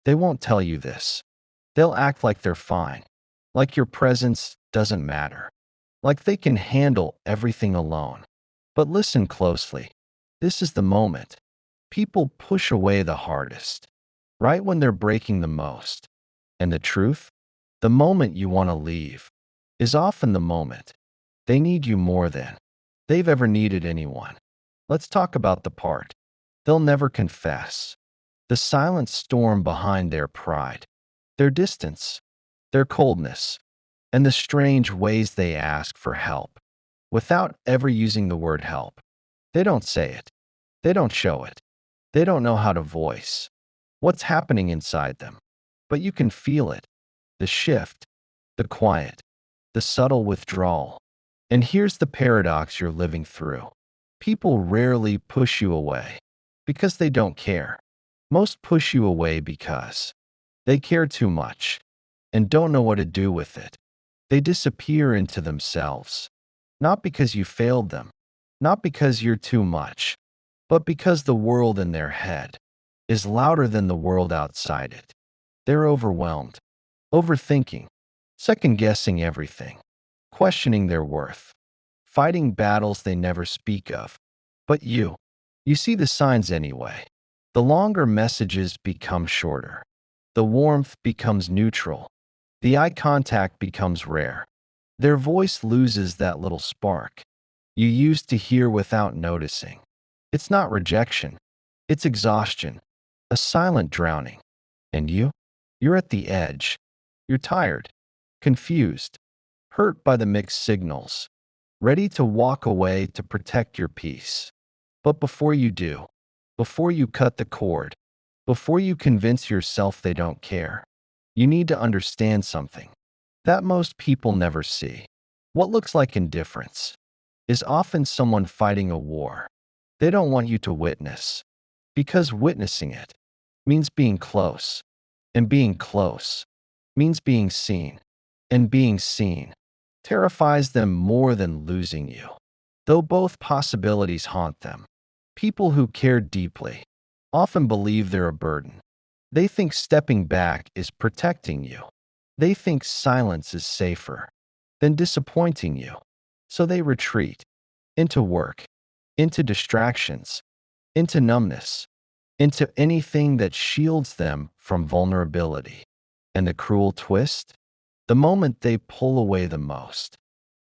They won't tell you this. They'll act like they're fine, like your presence doesn't matter, like they can handle everything alone. But listen closely. This is the moment. People push away the hardest, right when they're breaking the most. And the truth? The moment you want to leave is often the moment they need you more than they've ever needed anyone. Let's talk about the part they'll never confess, the silent storm behind their pride, their distance, their coldness, and the strange ways they ask for help without ever using the word help. They don't say it, they don't show it, they don't know how to voice what's happening inside them. But you can feel it, the shift, the quiet, the subtle withdrawal. And here's the paradox you're living through. People rarely push you away because they don't care. Most push you away because they care too much and don't know what to do with it. They disappear into themselves, not because you failed them, not because you're too much, but because the world in their head is louder than the world outside it. They're overwhelmed, overthinking, second-guessing everything, questioning their worth, fighting battles they never speak of. But you see the signs anyway. The longer messages become shorter. The warmth becomes neutral. The eye contact becomes rare. Their voice loses that little spark you used to hear without noticing. It's not rejection. It's exhaustion, a silent drowning. And you're at the edge. You're tired, confused, hurt by the mixed signals, ready to walk away to protect your peace. But before you do, before you cut the cord, before you convince yourself they don't care, you need to understand something that most people never see. What looks like indifference is often someone fighting a war they don't want you to witness, because witnessing it means being close, and being close means being seen, and being seen terrifies them more than losing you. Though both possibilities haunt them, people who care deeply often believe they're a burden. They think stepping back is protecting you. They think silence is safer than disappointing you. So they retreat into work, into distractions, into numbness, into anything that shields them from vulnerability. And the cruel twist? The moment they pull away the most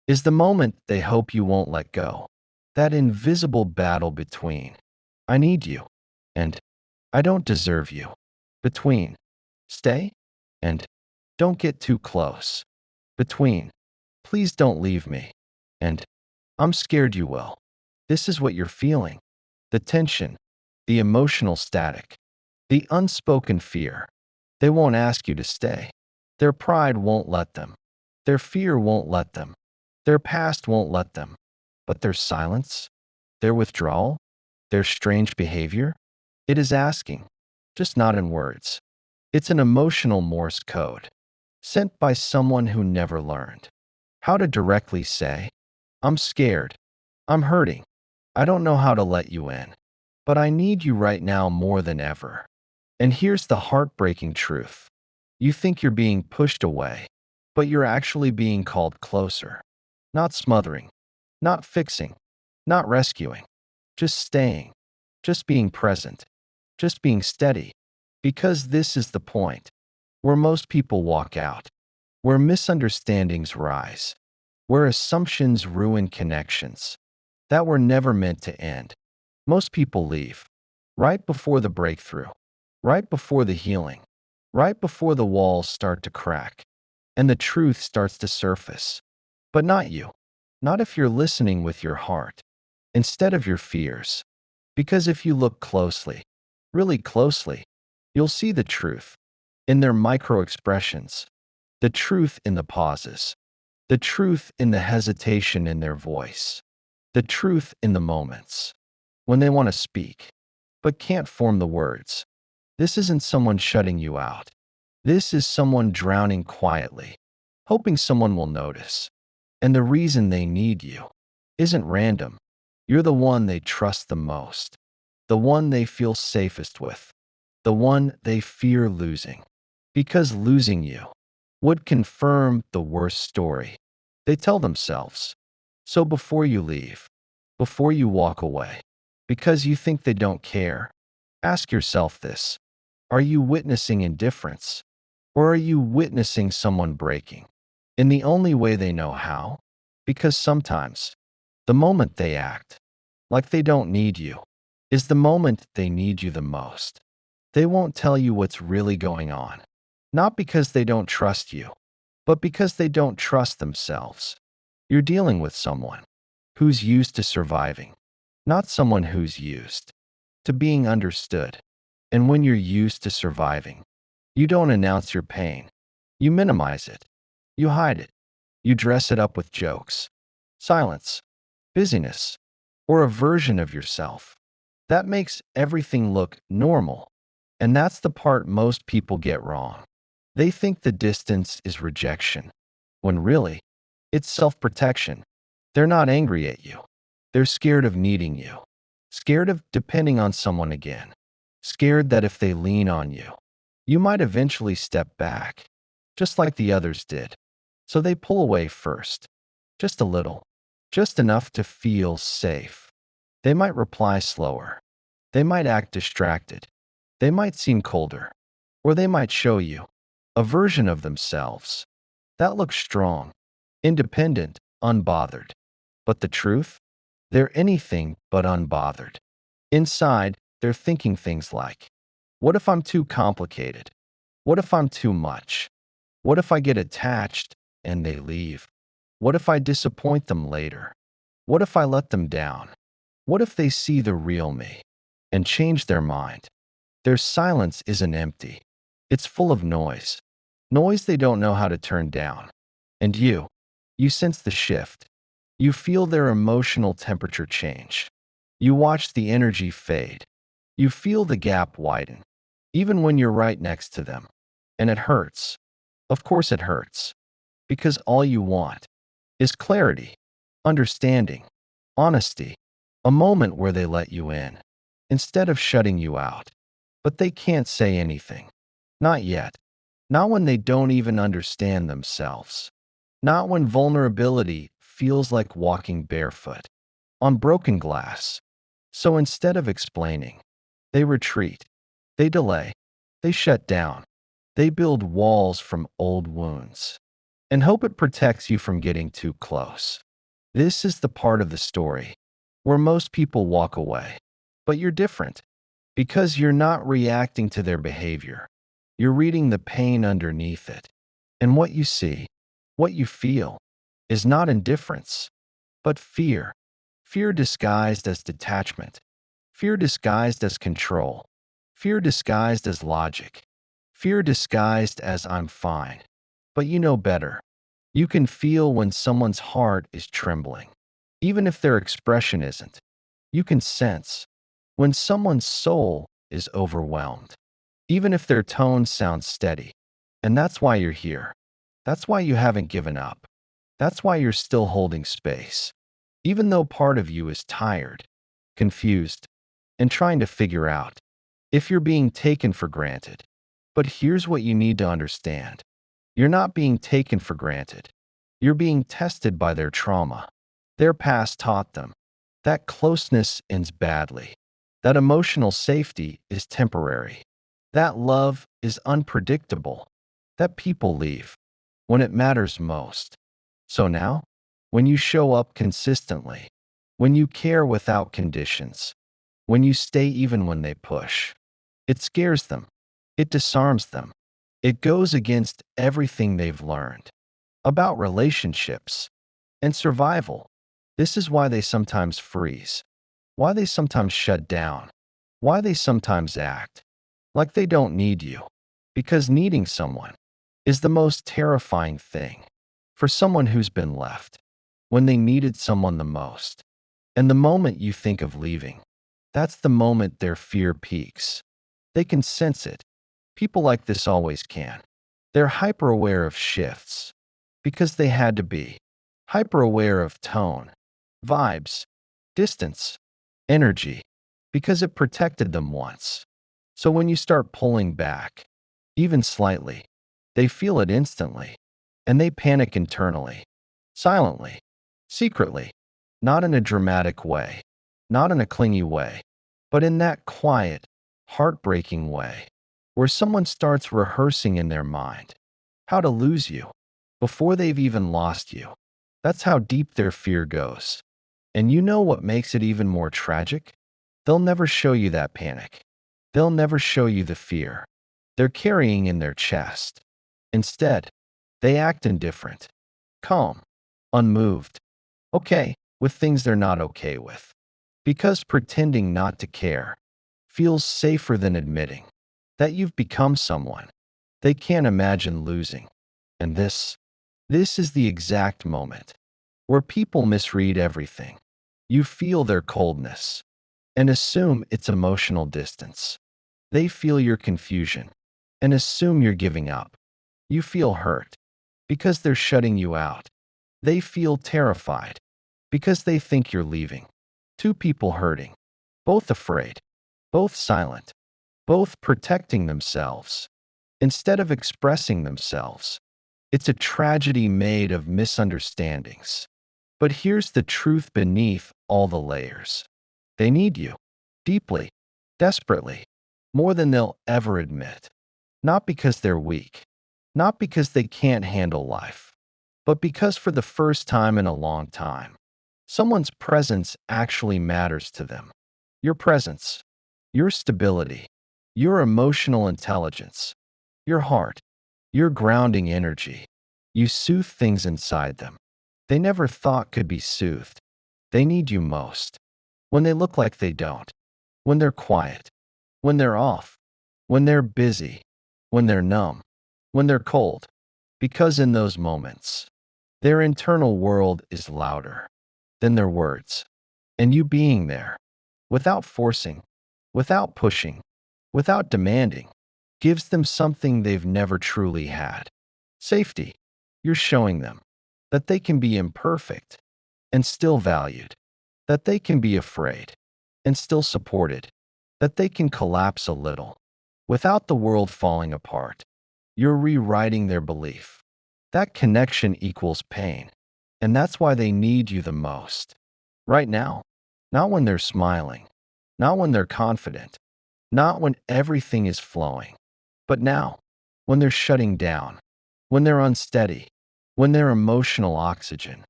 is the moment they hope you won't let go. That invisible battle between, I need you, and I don't deserve you. Between, stay, and don't get too close. Between, please don't leave me, and I'm scared you will. This is what you're feeling. The tension, the emotional static, the unspoken fear. They won't ask you to stay. Their pride won't let them. Their fear won't let them. Their past won't let them. But their silence, their withdrawal, their strange behavior, it is asking, just not in words. It's an emotional Morse code, sent by someone who never learned how to directly say, I'm scared, I'm hurting, I don't know how to let you in, but I need you right now more than ever. And here's the heartbreaking truth. You think you're being pushed away, but you're actually being called closer. Not smothering, not fixing, not rescuing, just staying, just being present, just being steady. Because this is the point where most people walk out, where misunderstandings rise, where assumptions ruin connections that were never meant to end. Most people leave right before the breakthrough, right before the healing, right before the walls start to crack and the truth starts to surface. But not you. Not if you're listening with your heart instead of your fears. Because if you look closely, really closely, you'll see the truth in their micro expressions, the truth in the pauses, the truth in the hesitation in their voice, the truth in the moments when they want to speak but can't form the words. This isn't someone shutting you out. This is someone drowning quietly, hoping someone will notice. And the reason they need you isn't random. You're the one they trust the most, the one they feel safest with, the one they fear losing, because losing you would confirm the worst story they tell themselves. So before you leave, before you walk away, because you think they don't care, ask yourself this: are you witnessing indifference, or are you witnessing someone breaking in the only way they know how? Because sometimes the moment they act like they don't need you is the moment they need you the most. They won't tell you what's really going on, not because they don't trust you, but because they don't trust themselves. You're dealing with someone who's used to surviving, not someone who's used to being understood. And when you're used to surviving, you don't announce your pain. You minimize it. You hide it. You dress it up with jokes, silence, busyness, or a version of yourself. That makes everything look normal. And that's the part most people get wrong. They think the distance is rejection, when really, it's self-protection. They're not angry at you. They're scared of needing you, scared of depending on someone again, scared that if they lean on you, you might eventually step back, just like the others did. So they pull away first, just a little, just enough to feel safe. They might reply slower. They might act distracted. They might seem colder. Or they might show you a version of themselves that looks strong, independent, unbothered. But the truth? They're anything but unbothered. Inside, they're thinking things like, what if I'm too complicated? What if I'm too much? What if I get attached and they leave? What if I disappoint them later? What if I let them down? What if they see the real me and change their mind? Their silence isn't empty. It's full of noise. Noise they don't know how to turn down. And you sense the shift. You feel their emotional temperature change. You watch the energy fade. You feel the gap widen, even when you're right next to them. And it hurts. Of course it hurts. Because all you want is clarity, understanding, honesty, a moment where they let you in, instead of shutting you out. But they can't say anything. Not yet. Not when they don't even understand themselves. Not when vulnerability feels like walking barefoot on broken glass. So instead of explaining, they retreat. They delay. They shut down. They build walls from old wounds and hope it protects you from getting too close. This is the part of the story where most people walk away. But you're different because you're not reacting to their behavior. You're reading the pain underneath it. And what you see, what you feel, is not indifference, but fear. Fear disguised as detachment. Fear disguised as control. Fear disguised as logic. Fear disguised as I'm fine. But you know better. You can feel when someone's heart is trembling, even if their expression isn't. You can sense when someone's soul is overwhelmed, even if their tone sounds steady. And that's why you're here. That's why you haven't given up. That's why you're still holding space, even though part of you is tired, confused, and trying to figure out if you're being taken for granted. But here's what you need to understand. You're not being taken for granted. You're being tested by their trauma. Their past taught them that closeness ends badly, that emotional safety is temporary, that love is unpredictable, that people leave when it matters most. So now, when you show up consistently, when you care without conditions, when you stay even when they push, it scares them. It disarms them. It goes against everything they've learned about relationships and survival. This is why they sometimes freeze, why they sometimes shut down, why they sometimes act like they don't need you. Because needing someone is the most terrifying thing for someone who's been left when they needed someone the most. And the moment you think of leaving, that's the moment their fear peaks. They can sense it. People like this always can. They're hyper aware of shifts because they had to be, hyper aware of tone, vibes, distance, energy, because it protected them once. So when you start pulling back, even slightly, they feel it instantly, and they panic internally, silently, secretly, not in a dramatic way, not in a clingy way, but in that quiet, heartbreaking way, where someone starts rehearsing in their mind how to lose you before they've even lost you. That's how deep their fear goes. And you know what makes it even more tragic? They'll never show you that panic. They'll never show you the fear they're carrying in their chest. Instead, they act indifferent, calm, unmoved, okay with things they're not okay with. Because pretending not to care feels safer than admitting that you've become someone they can't imagine losing. And this is the exact moment where people misread everything. You feel their coldness and assume it's emotional distance. They feel your confusion and assume you're giving up. You feel hurt because they're shutting you out. They feel terrified because they think you're leaving. Two people hurting, both afraid, both silent, both protecting themselves instead of expressing themselves. It's a tragedy made of misunderstandings. But here's the truth beneath all the layers. They need you, deeply, desperately, more than they'll ever admit. Not because they're weak, not because they can't handle life, but because for the first time in a long time, someone's presence actually matters to them. Your presence, your stability, your emotional intelligence, your heart, your grounding energy. You soothe things inside them they never thought could be soothed. They need you most. When they look like they don't. When they're quiet. When they're off. When they're busy. When they're numb. When they're cold. Because in those moments, their internal world is louder than their words. And you being there, without forcing, without pushing, without demanding, gives them something they've never truly had. Safety. You're showing them that they can be imperfect and still valued, that they can be afraid and still supported, that they can collapse a little without the world falling apart. You're rewriting their belief. That connection equals pain, and that's why they need you the most. Right now, not when they're smiling, not when they're confident, not when everything is flowing, but now, when they're shutting down, when they're unsteady, when their emotional oxygen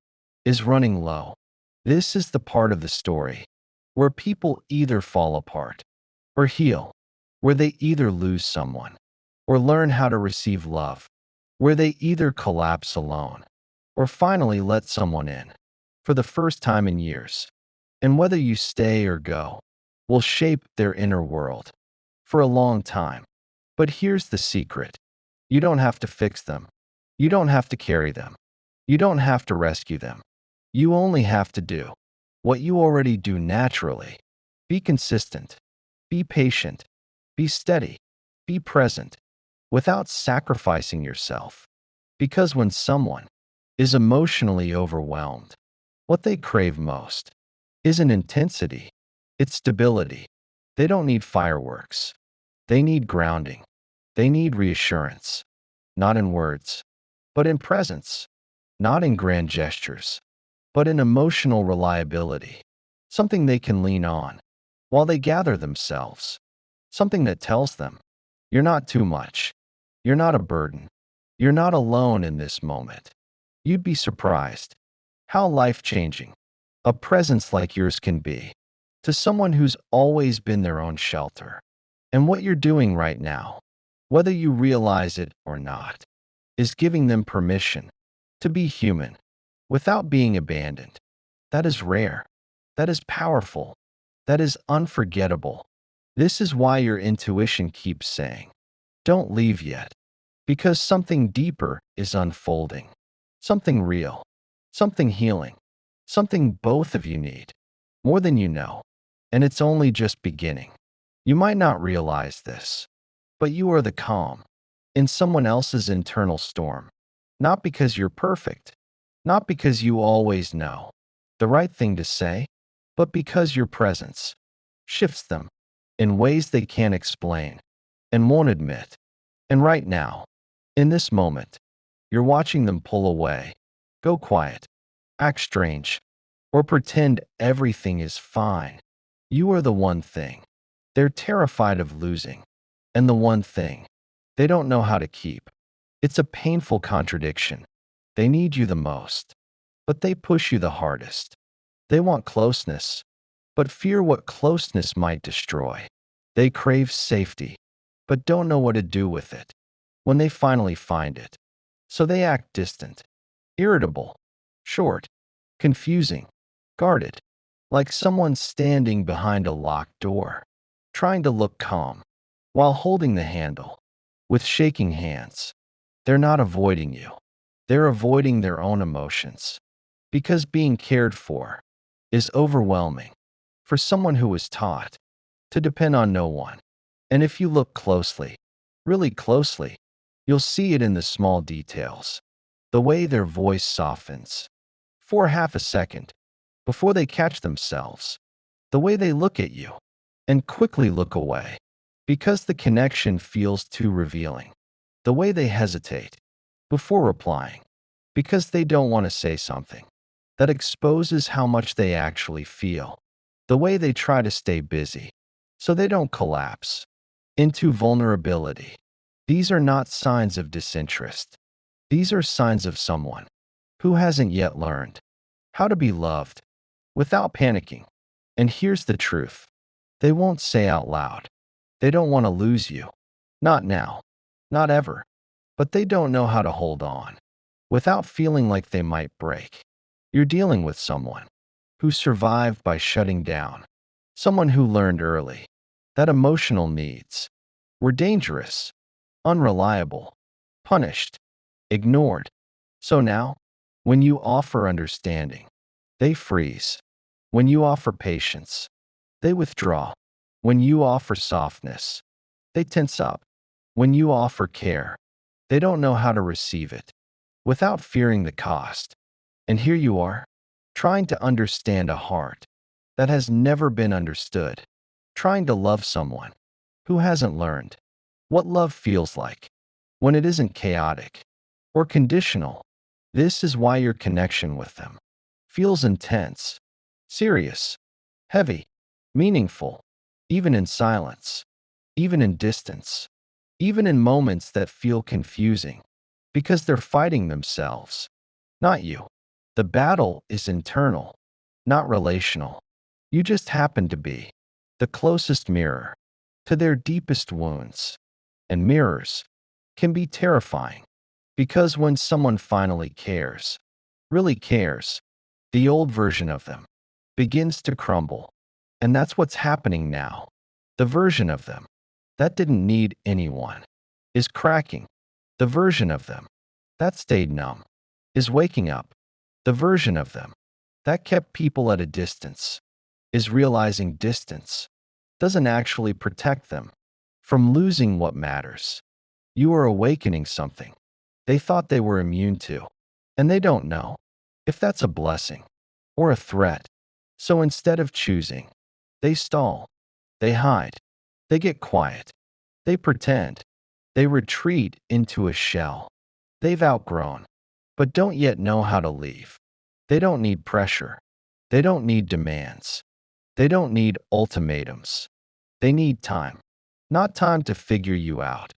is running low. This is the part of the story where people either fall apart or heal, where they either lose someone or learn how to receive love, where they either collapse alone or finally let someone in for the first time in years. And whether you stay or go will shape their inner world for a long time. But here's the secret. You don't have to fix them. You don't have to carry them. You don't have to rescue them. You only have to do what you already do naturally. Be consistent. Be patient. Be steady. Be present without sacrificing yourself. Because when someone is emotionally overwhelmed, what they crave most isn't intensity, it's stability. They don't need fireworks. They need grounding. They need reassurance, not in words, but in presence, not in grand gestures, but in emotional reliability, something they can lean on while they gather themselves, something that tells them, you're not too much, you're not a burden, you're not alone in this moment. You'd be surprised how life-changing a presence like yours can be to someone who's always been their own shelter. And what you're doing right now, whether you realize it or not, is giving them permission to be human without being abandoned. That is rare. That is powerful. That is unforgettable. This is why your intuition keeps saying, don't leave yet, because something deeper is unfolding, something real, something healing, something both of you need, more than you know, and it's only just beginning. You might not realize this, but you are the calm in someone else's internal storm, not because you're perfect, not because you always know the right thing to say, but because your presence shifts them in ways they can't explain and won't admit. And right now, in this moment, you're watching them pull away, go quiet, act strange, or pretend everything is fine. You are the one thing they're terrified of losing, and the one thing they don't know how to keep. It's a painful contradiction. They need you the most, but they push you the hardest. They want closeness, but fear what closeness might destroy. They crave safety, but don't know what to do with it when they finally find it. So they act distant, irritable, short, confusing, guarded, like someone standing behind a locked door, trying to look calm while holding the handle with shaking hands. They're not avoiding you. They're avoiding their own emotions because being cared for is overwhelming for someone who was taught to depend on no one. And if you look closely, really closely, you'll see it in the small details. The way their voice softens for half a second before they catch themselves. The way they look at you and quickly look away because the connection feels too revealing. The way they hesitate before replying because they don't want to say something that exposes how much they actually feel. The way they try to stay busy so they don't collapse into vulnerability. These are not signs of disinterest. These are signs of someone who hasn't yet learned how to be loved without panicking. And here's the truth. They won't say out loud. They don't want to lose you. Not now. Not ever. But they don't know how to hold on without feeling like they might break. You're dealing with someone who survived by shutting down. Someone who learned early that emotional needs were dangerous, unreliable, punished, ignored. So now, when you offer understanding, they freeze. When you offer patience, they withdraw. When you offer softness, they tense up. When you offer care, they don't know how to receive it without fearing the cost. And here you are, trying to understand a heart that has never been understood, trying to love someone who hasn't learned what love feels like when it isn't chaotic or conditional. This is why your connection with them feels intense, serious, heavy, meaningful, even in silence, even in distance, even in moments that feel confusing, because they're fighting themselves, not you. The battle is internal, not relational. You just happen to be the closest mirror to their deepest wounds. And mirrors can be terrifying because when someone finally cares, really cares, the old version of them begins to crumble. And that's what's happening now. The version of them that didn't need anyone is cracking. The version of them that stayed numb is waking up. The version of them that kept people at a distance is realizing distance doesn't actually protect them from losing what matters. You are awakening something they thought they were immune to, and they don't know if that's a blessing or a threat. So instead of choosing, they stall, they hide, they get quiet, they pretend, they retreat into a shell they've outgrown, but don't yet know how to leave. They don't need pressure. They don't need demands. They don't need ultimatums. They need time. Not time to figure you out,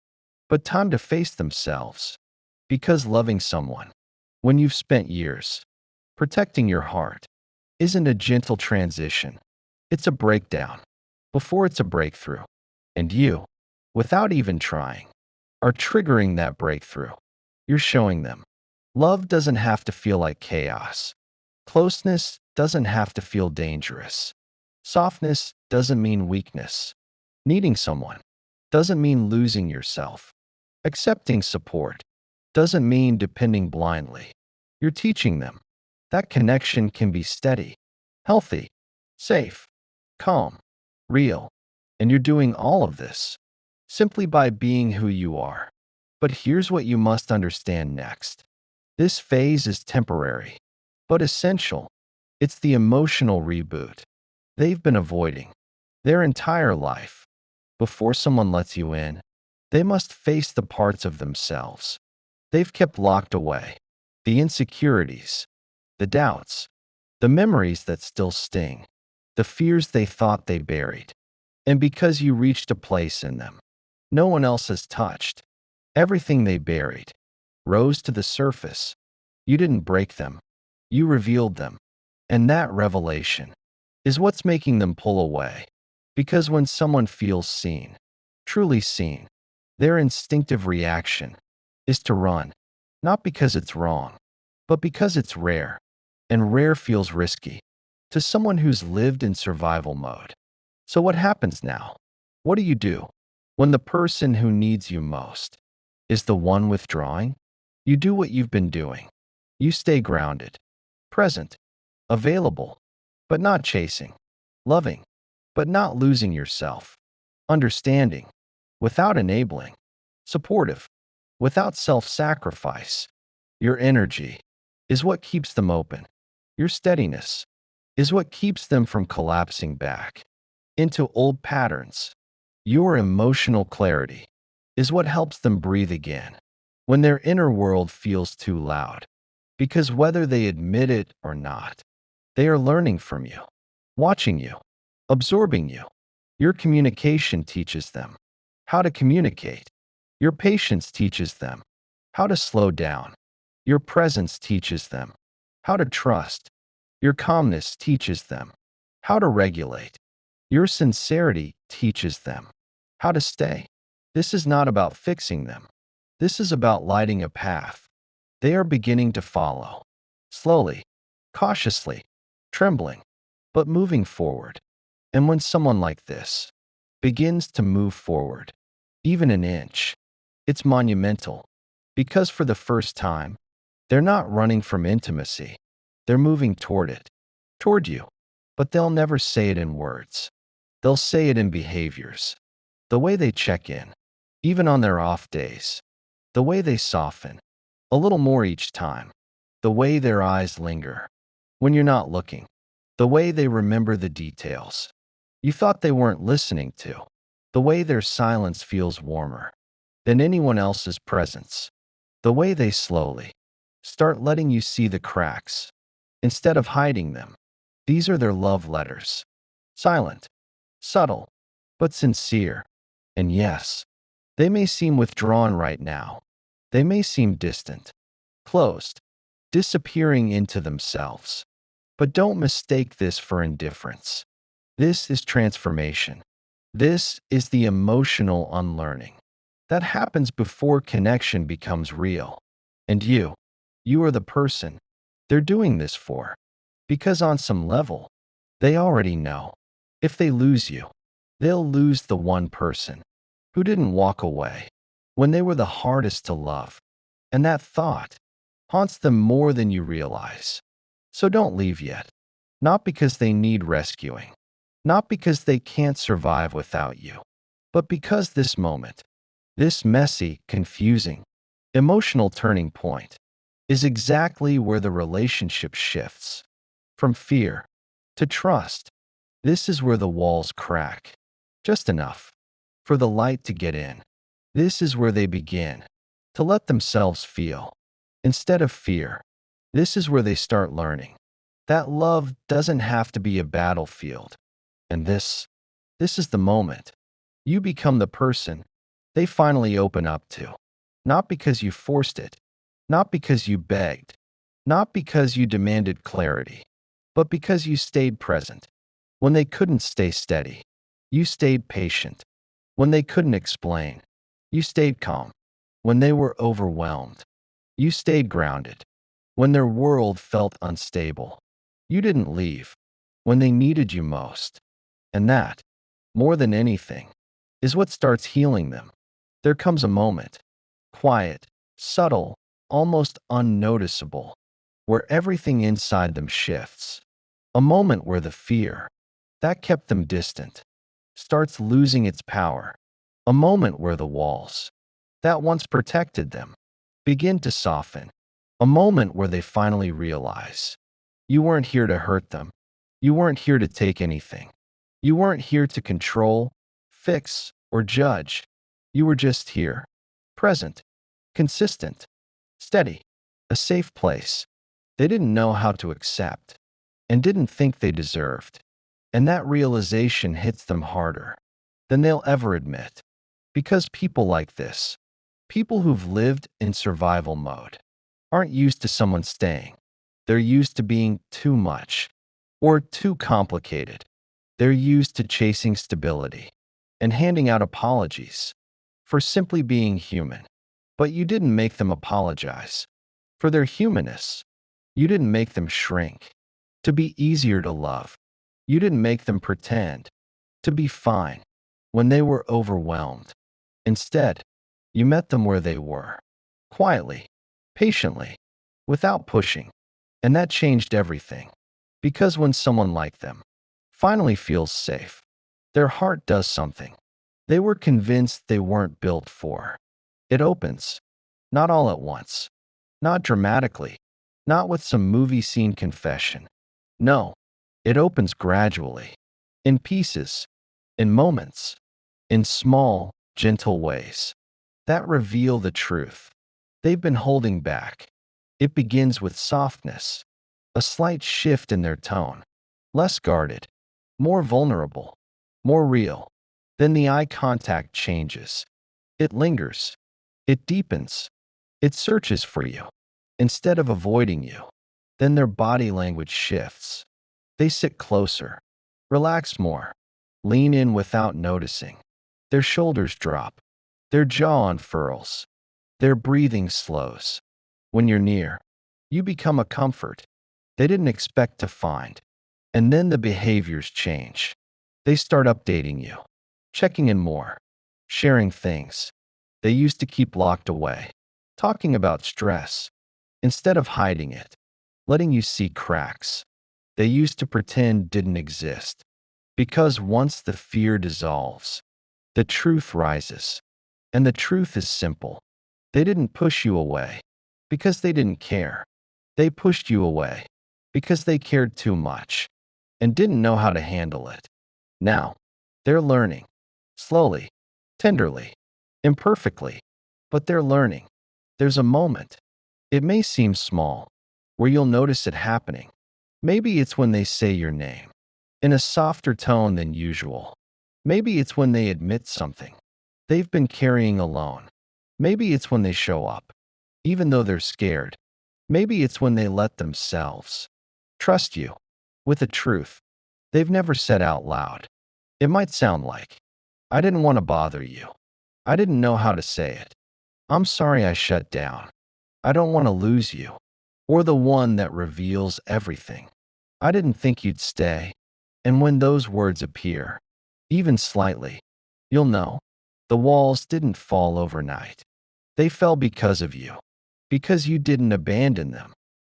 but time to face themselves. Because loving someone, when you've spent years protecting your heart, isn't a gentle transition. It's a breakdown before it's a breakthrough. And you, without even trying, are triggering that breakthrough. You're showing them love doesn't have to feel like chaos. Closeness doesn't have to feel dangerous. Softness doesn't mean weakness. Needing someone doesn't mean losing yourself. Accepting support doesn't mean depending blindly. You're teaching them that connection can be steady, healthy, safe, calm, real. And you're doing all of this simply by being who you are. But here's what you must understand next. This phase is temporary, but essential. It's the emotional reboot they've been avoiding their entire life. Before someone lets you in, they must face the parts of themselves they've kept locked away, the insecurities, the doubts, the memories that still sting, the fears they thought they buried. And because you reached a place in them no one else has touched, everything they buried rose to the surface. You didn't break them, you revealed them. And that revelation is what's making them pull away. Because when someone feels seen, truly seen, their instinctive reaction is to run, not because it's wrong, but because it's rare. And rare feels risky to someone who's lived in survival mode. So what happens now? What do you do when the person who needs you most is the one withdrawing? You do what you've been doing. You stay grounded, present, available, but not chasing, loving, but not losing yourself, understanding, without enabling, supportive, without self-sacrifice. Your energy is what keeps them open. Your steadiness is what keeps them from collapsing back into old patterns. Your emotional clarity is what helps them breathe again when their inner world feels too loud. Because whether they admit it or not, they are learning from you, watching you, absorbing you. Your communication teaches them how to communicate. Your patience teaches them how to slow down. Your presence teaches them how to trust. Your calmness teaches them how to regulate. Your sincerity teaches them how to stay. This is not about fixing them. This is about lighting a path they are beginning to follow, slowly, cautiously, trembling, but moving forward. And when someone like this begins to move forward, even an inch, it's monumental. Because for the first time, they're not running from intimacy. They're moving toward it, toward you. But they'll never say it in words. They'll say it in behaviors. The way they check in, even on their off days. The way they soften, a little more each time. The way their eyes linger when you're not looking. The way they remember the details you thought they weren't listening to. The way their silence feels warmer than anyone else's presence. The way they slowly start letting you see the cracks instead of hiding them. These are their love letters. Silent, subtle, but sincere. And yes, they may seem withdrawn right now. They may seem distant, closed, disappearing into themselves. But don't mistake this for indifference. This is transformation. This is the emotional unlearning that happens before connection becomes real. And you are the person they're doing this for. Because on some level, they already know. If they lose you, they'll lose the one person who didn't walk away when they were the hardest to love. And that thought haunts them more than you realize. So don't leave yet. Not because they need rescuing, not because they can't survive without you, but because this moment, this messy, confusing, emotional turning point, is exactly where the relationship shifts from fear to trust. This is where the walls crack, just enough for the light to get in. This is where they begin to let themselves feel instead of fear. This is where they start learning that love doesn't have to be a battlefield. And this is the moment you become the person they finally open up to. Not because you forced it, not because you begged, not because you demanded clarity, but because you stayed present. When they couldn't stay steady, you stayed patient. When they couldn't explain, you stayed calm. When they were overwhelmed, you stayed grounded. When their world felt unstable, you didn't leave. When they needed you most. And that, more than anything, is what starts healing them. There comes a moment, quiet, subtle, almost unnoticeable, where everything inside them shifts. A moment where the fear that kept them distant starts losing its power. A moment where the walls that once protected them begin to soften. A moment where they finally realize you weren't here to hurt them. You weren't here to take anything. You weren't here to control, fix, or judge. You were just here, present, consistent, steady, a safe place. They didn't know how to accept and didn't think they deserved. And that realization hits them harder than they'll ever admit. Because people like this, people who've lived in survival mode, aren't used to someone staying. They're used to being too much or too complicated. They're used to chasing stability and handing out apologies for simply being human. But you didn't make them apologize for their humanness. You didn't make them shrink to be easier to love. You didn't make them pretend to be fine when they were overwhelmed. Instead, you met them where they were, quietly, patiently, without pushing. And that changed everything. Because when someone like them finally feels safe, their heart does something they were convinced they weren't built for. It opens, not all at once, not dramatically, not with some movie scene confession. No, it opens gradually, in pieces, in moments, in small, gentle ways that reveal the truth they've been holding back. It begins with softness, a slight shift in their tone, less guarded, more vulnerable, more real. Then the eye contact changes. It lingers, it deepens, it searches for you instead of avoiding you. Then their body language shifts. They sit closer, relax more, lean in without noticing. Their shoulders drop, their jaw unfurls, their breathing slows. When you're near, you become a comfort they didn't expect to find. And then the behaviors change. They start updating you, checking in more, sharing things they used to keep locked away, talking about stress instead of hiding it, letting you see cracks they used to pretend didn't exist. Because once the fear dissolves, the truth rises. And the truth is simple. They didn't push you away because they didn't care. They pushed you away because they cared too much and didn't know how to handle it. Now, they're learning. Slowly, tenderly, imperfectly, but they're learning. There's a moment. It may seem small, where you'll notice it happening. Maybe it's when they say your name, in a softer tone than usual. Maybe it's when they admit something they've been carrying alone. Maybe it's when they show up, even though they're scared. Maybe it's when they let themselves trust you with a truth they've never said out loud. It might sound like, I didn't want to bother you. I didn't know how to say it. I'm sorry I shut down. I don't want to lose you. Or the one that reveals everything. I didn't think you'd stay. And when those words appear, even slightly, you'll know the walls didn't fall overnight. They fell because of you. Because you didn't abandon them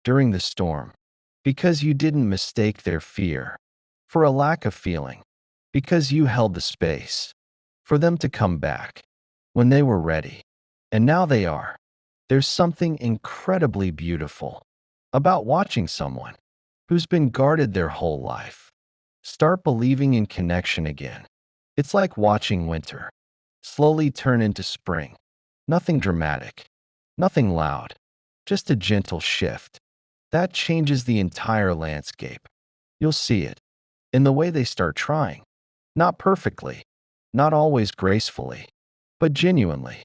during the storm. Because you didn't mistake their fear for a lack of feeling. Because you held the space for them to come back when they were ready. And now they are. There's something incredibly beautiful about watching someone who's been guarded their whole life start believing in connection again. It's like watching winter slowly turn into spring. Nothing dramatic, nothing loud, just a gentle shift. That changes the entire landscape. You'll see it in the way they start trying. Not perfectly, not always gracefully, but genuinely.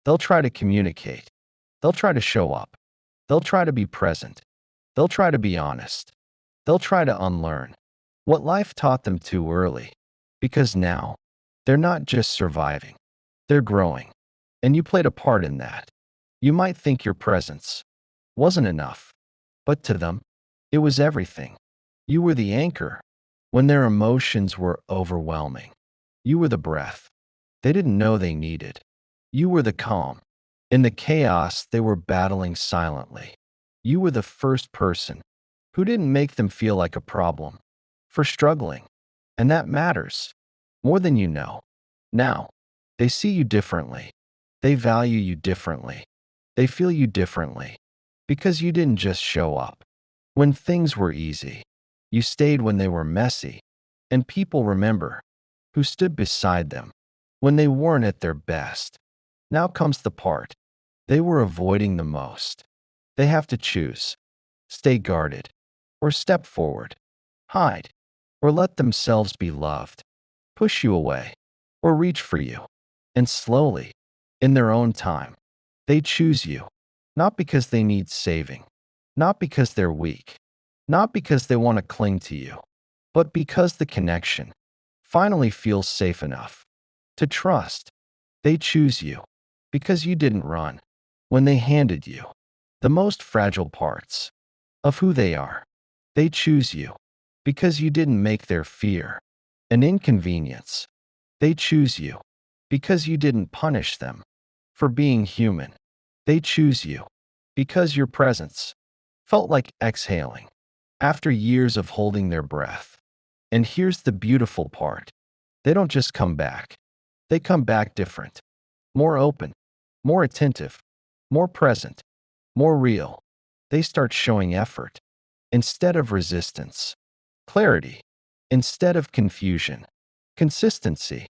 They'll try to communicate. They'll try to show up. They'll try to be present. They'll try to be honest. They'll try to unlearn what life taught them too early. Because now, they're not just surviving, they're growing. And you played a part in that. You might think your presence wasn't enough, but to them, it was everything. You were the anchor when their emotions were overwhelming. You were the breath they didn't know they needed. You were the calm in the chaos they were battling silently. You were the first person who didn't make them feel like a problem for struggling. And that matters more than you know. Now, they see you differently. They value you differently. They feel you differently because you didn't just show up when things were easy. You stayed when they were messy, and people remember who stood beside them when they weren't at their best. Now comes the part they were avoiding the most. They have to choose: stay guarded, or step forward, hide, or let themselves be loved, push you away, or reach for you. And slowly, in their own time, they choose you, not because they need saving, not because they're weak, not because they want to cling to you, but because the connection finally feels safe enough to trust. They choose you because you didn't run when they handed you the most fragile parts of who they are. They choose you because you didn't make their fear an inconvenience. They choose you because you didn't punish them for being human. They choose you because your presence felt like exhaling after years of holding their breath. And here's the beautiful part: they don't just come back, they come back different, more open, more attentive, more present, more real. They start showing effort instead of resistance, clarity instead of confusion, consistency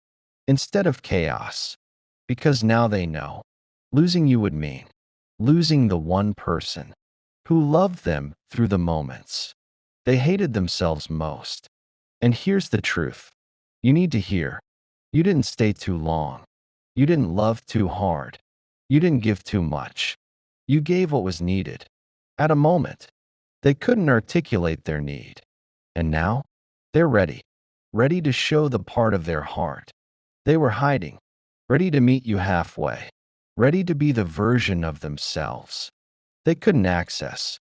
instead of chaos. Because now they know losing you would mean losing the one person who loved them through the moments they hated themselves most. And here's the truth you need to hear: you didn't stay too long, you didn't love too hard, you didn't give too much. You gave what was needed at a moment they couldn't articulate their need. And now they're ready, ready to show the part of their heart they were hiding, ready to meet you halfway, ready to be the version of themselves they couldn't access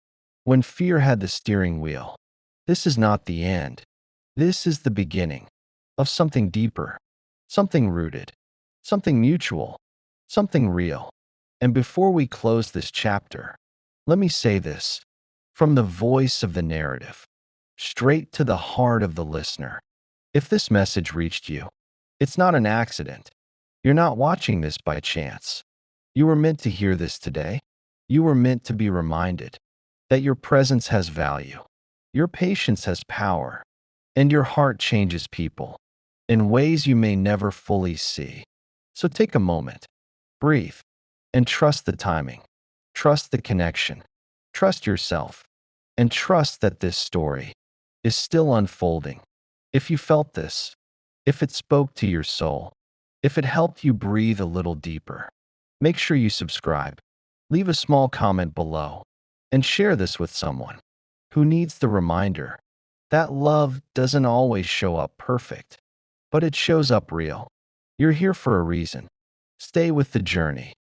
when fear had the steering wheel. This is not the end. This is the beginning of something deeper, something rooted, something mutual, something real. And before we close this chapter, let me say this from the voice of the narrative, straight to the heart of the listener. If this message reached you, it's not an accident. You're not watching this by chance. You were meant to hear this today. You were meant to be reminded that your presence has value, your patience has power, and your heart changes people in ways you may never fully see. So take a moment, breathe, and trust the timing. Trust the connection. Trust yourself. And trust that this story is still unfolding. If you felt this, if it spoke to your soul, if it helped you breathe a little deeper, make sure you subscribe, leave a small comment below, and share this with someone who needs the reminder that love doesn't always show up perfect, but it shows up real. You're here for a reason. Stay with the journey.